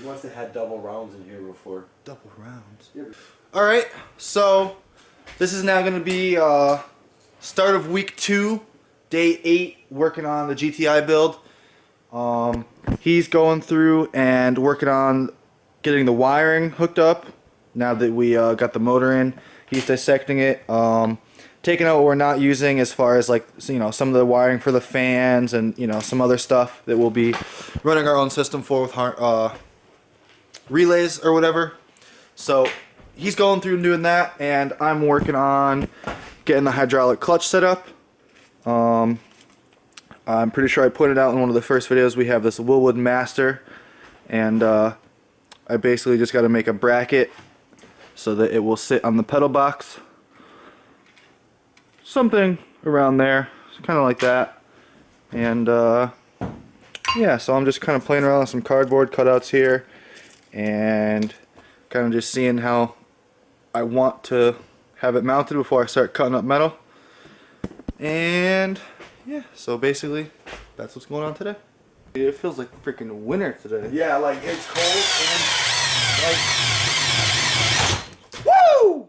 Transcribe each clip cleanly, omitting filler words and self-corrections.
They must have had double rounds in here before. Double rounds? Yeah. Alright, so this is now going to be start of week 2, day 8, working on the GTI build. He's going through and working on getting the wiring hooked up now that we got the motor in. He's dissecting it, taking out what we're not using as far as like, you know, some of the wiring for the fans and, you know, some other stuff that we'll be running our own system for with relays or whatever. So he's going through and doing that, and I'm working on getting the hydraulic clutch set up. I'm pretty sure I put it out in one of the first videos. We have this Willwood Master, and I basically just got to make a bracket so that it will sit on the pedal box. Something around there, kind of like that. And yeah, so I'm just kind of playing around with some cardboard cutouts here and kind of just seeing how I want to have it mounted before I start cutting up metal. And yeah, so basically that's what's going on today. It feels like freaking winter today. Yeah, like it's cold and like Woo!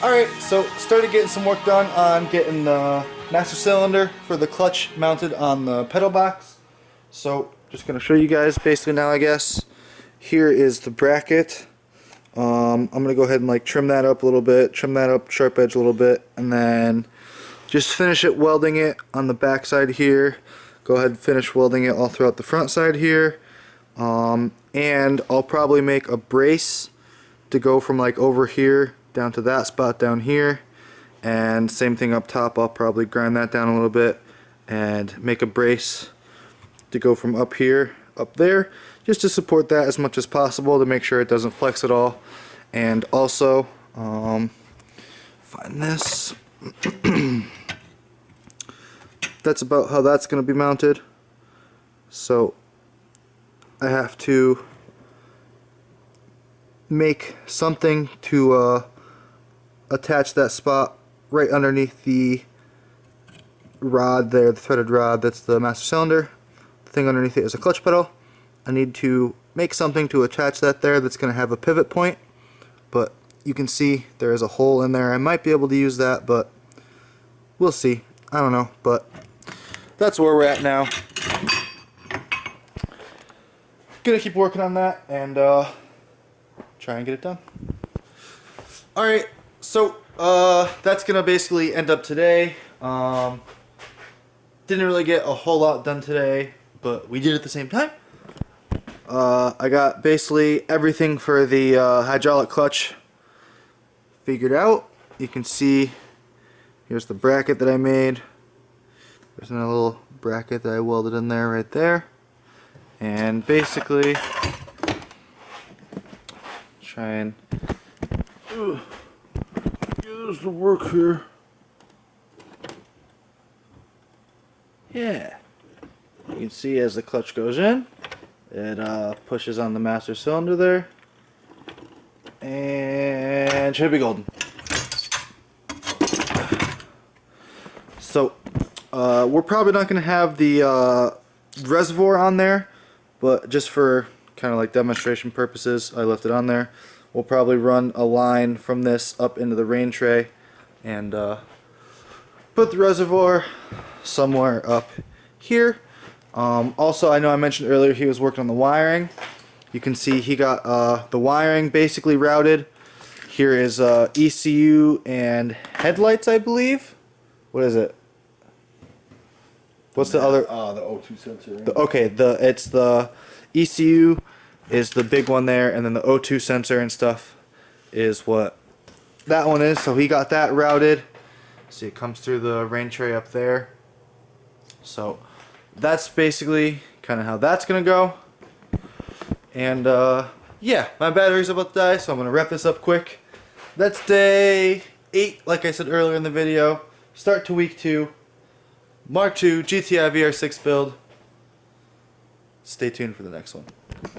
Alright, so started getting some work done on getting the master cylinder for the clutch mounted on the pedal box. So just going to show you guys basically now, I guess. Here is the bracket. I'm going to go ahead and like trim that up a little bit, trim that up sharp edge a little bit, and then just finish it welding it on the back side here. Go ahead and finish welding it all throughout the front side here. And I'll probably make a brace to go from like over here down to that spot down here, and same thing up top. I'll probably grind that down a little bit and make a brace to go from up here up there, just to support that as much as possible to make sure it doesn't flex at all. And also find this. That's about how that's going to be mounted. So I have to make something to attach that spot right underneath the rod there, the threaded rod that's the master cylinder. The thing underneath it is a clutch pedal. I need to make something to attach that there that's going to have a pivot point, but you can see there is a hole in there. I might be able to use that, but we'll see. I don't know, but that's where we're at now. Gonna keep working on that and try and get it done. Alright, so that's gonna basically end up today. Didn't really get a whole lot done today, but we did at the same time. I got basically everything for the hydraulic clutch figured out. You can see here's the bracket that I made. There's a little bracket that I welded in there right there. And basically try and get this to work here. Yeah. You can see as the clutch goes in, it pushes on the master cylinder there. And should be golden. So we're probably not going to have the reservoir on there, but just for kind of like demonstration purposes, I left it on there. We'll probably run a line from this up into the rain tray and put the reservoir somewhere up here. Also, I know I mentioned earlier he was working on the wiring. You can see he got the wiring basically routed. Here is ECU and headlights, I believe. What is it? What's the other? The O2 sensor. It's the ECU is the big one there, and then the O2 sensor and stuff is what that one is. So he got that routed. See, it comes through the rain tray up there. So that's basically kind of how that's gonna go. And yeah, my battery's about to die, so I'm gonna wrap this up quick. That's day 8, like I said earlier in the video. Start to week 2. Mark II GTI VR6 build. Stay tuned for the next one.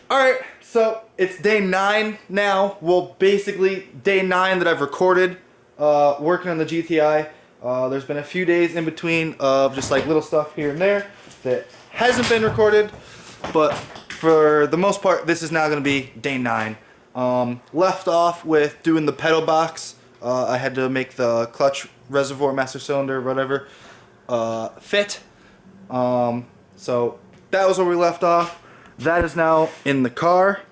Alright, so it's day 9 now. Well, basically day 9 that I've recorded working on the GTI. There's been a few days in between of just like little stuff here and there that hasn't been recorded, but for the most part this is now going to be day 9. Left off with doing the pedal box. I had to make the clutch reservoir master cylinder whatever fit. So that was where we left off. That is now in the car,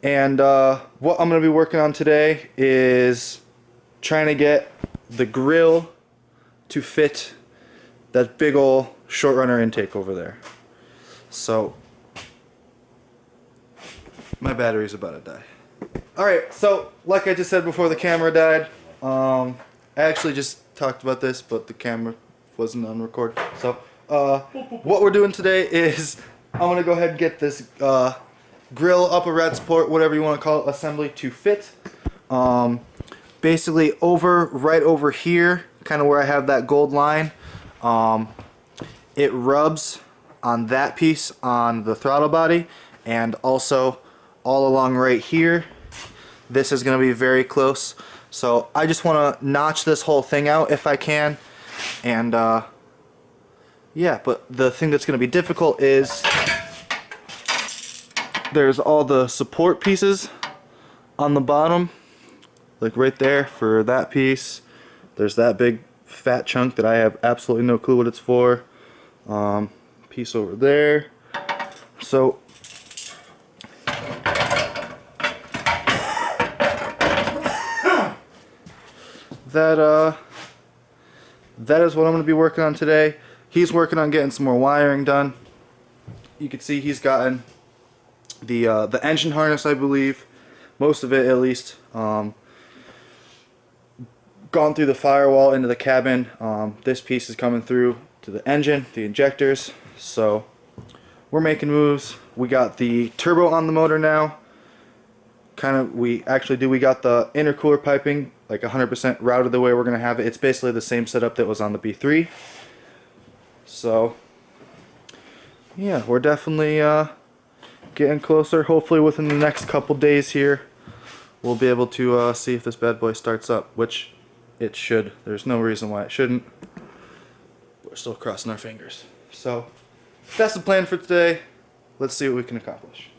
and what I'm going to be working on today is trying to get the grill to fit that big ol' short runner intake over there. So my battery's about to die. Alright, so like I just said before the camera died, I actually just talked about this, but the camera wasn't on record. So what we're doing today is I'm going to go ahead and get this grill, upper rad support, whatever you want to call it, assembly to fit. Basically right over here, kind of where I have that gold line, it rubs on that piece on the throttle body, and also all along right here. This is going to be very close. So I just want to notch this whole thing out if I can. And yeah, but the thing that's going to be difficult is there's all the support pieces on the bottom, like right there for that piece. There's that big fat chunk that I have absolutely no clue what it's for. Piece over there. So that is what I'm going to be working on today. He's working on getting some more wiring done. You can see he's gotten the engine harness, I believe, most of it at least, gone through the firewall into the cabin. This piece is coming through to the engine, the injectors. So we're making moves. We got the turbo on the motor now. We got the intercooler piping like 100% routed the way we're gonna have it. It's basically the same setup that was on the B3. So yeah, we're definitely getting closer. Hopefully within the next couple days here we'll be able to see if this bad boy starts up, which it should. There's no reason why it shouldn't. We're still crossing our fingers. So that's the plan for today. Let's see what we can accomplish.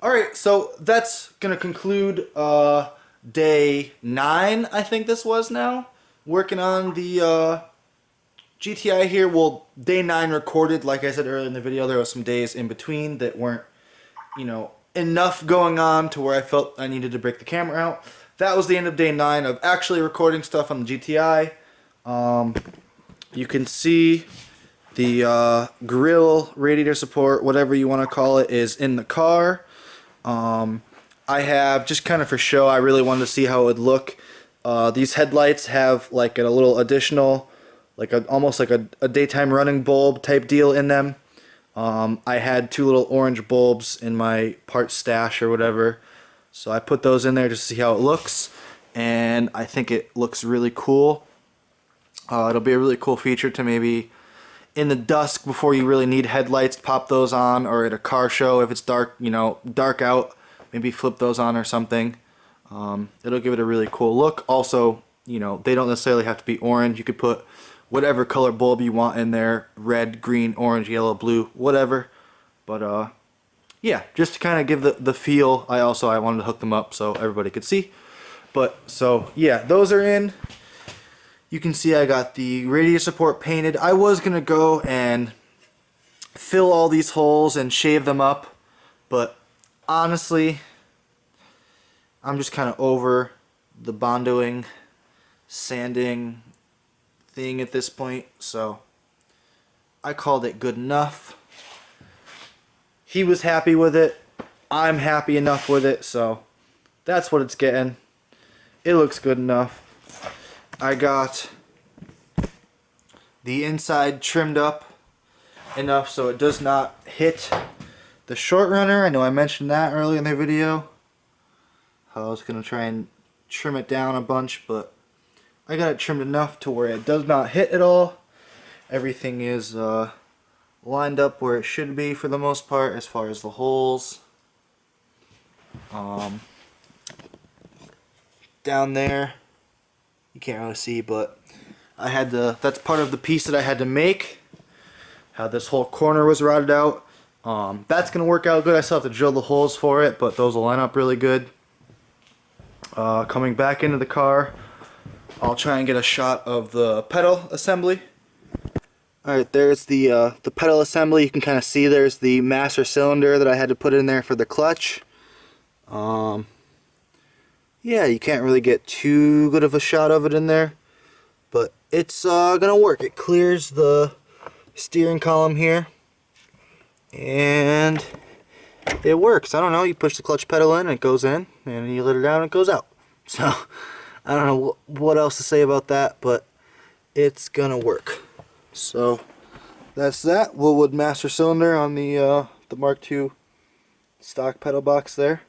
Alright, so that's going to conclude day 9, I think this was now. Working on the GTI here. Well, day 9 recorded. Like I said earlier in the video, there were some days in between that weren't, you know, enough going on to where I felt I needed to break the camera out. That was the end of day 9 of actually recording stuff on the GTI. You can see the grill, radiator support, whatever you want to call it, is in the car. I have, just kind of for show, I really wanted to see how it would look. These headlights have like a little additional, like almost like a daytime running bulb type deal in them. I had 2 little orange bulbs in my part stash or whatever, so I put those in there just to see how it looks, and I think it looks really cool. It'll be a really cool feature to maybe in the dusk before you really need headlights, pop those on, or at a car show if it's dark, you know, dark out, maybe flip those on or something. It'll give it a really cool look. Also, you know, they don't necessarily have to be orange. You could put whatever color bulb you want in there, red, green, orange, yellow, blue, whatever. But yeah, just to kind of give the feel. I wanted to hook them up so everybody could see. But so yeah, those are in. You can see I got the radiator support painted. I was gonna go and fill all these holes and shave them up, but honestly, I'm just kind of over the bondoing, sanding thing at this point, so I called it good enough. He was happy with it. I'm happy enough with it, so that's what it's getting. It looks good enough. I got the inside trimmed up enough so it does not hit the short runner. I know I mentioned that earlier in the video. I was going to try and trim it down a bunch, but I got it trimmed enough to where it does not hit at all. Everything is lined up where it should be for the most part as far as the holes. Down there, you can't really see, but I had to, that's part of the piece that I had to make. How this whole corner was routed out. That's going to work out good. I still have to drill the holes for it, but those will line up really good. Coming back into the car, I'll try and get a shot of the pedal assembly. Alright, there's the pedal assembly. You can kind of see there's the master cylinder that I had to put in there for the clutch. Yeah, you can't really get too good of a shot of it in there, but it's gonna work. It clears the steering column here, and it works. I don't know, you push the clutch pedal in, it goes in, and you let it down, it goes out. So, I don't know what else to say about that, but it's gonna work. So, that's that. Woodwood master cylinder on the Mark II stock pedal box there.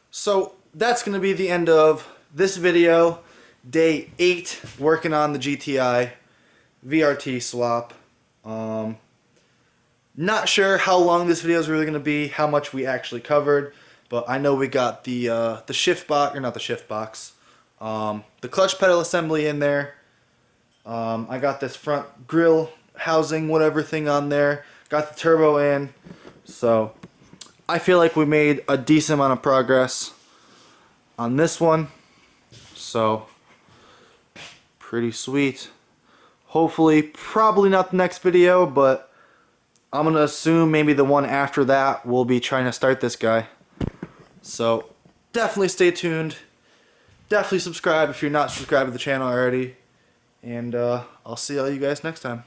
So, that's going to be the end of this video. Day 8, working on the GTI VRT swap. Not sure how long this video is really going to be, how much we actually covered, but I know we got the shift box, or not the shift box, the clutch pedal assembly in there. I got this front grill housing, whatever thing on there. Got the turbo in, so I feel like we made a decent amount of progress on this one, so pretty sweet. Hopefully, probably not the next video, but I'm gonna assume maybe the one after that we'll be trying to start this guy. So definitely stay tuned, definitely subscribe if you're not subscribed to the channel already, and I'll see all you guys next time.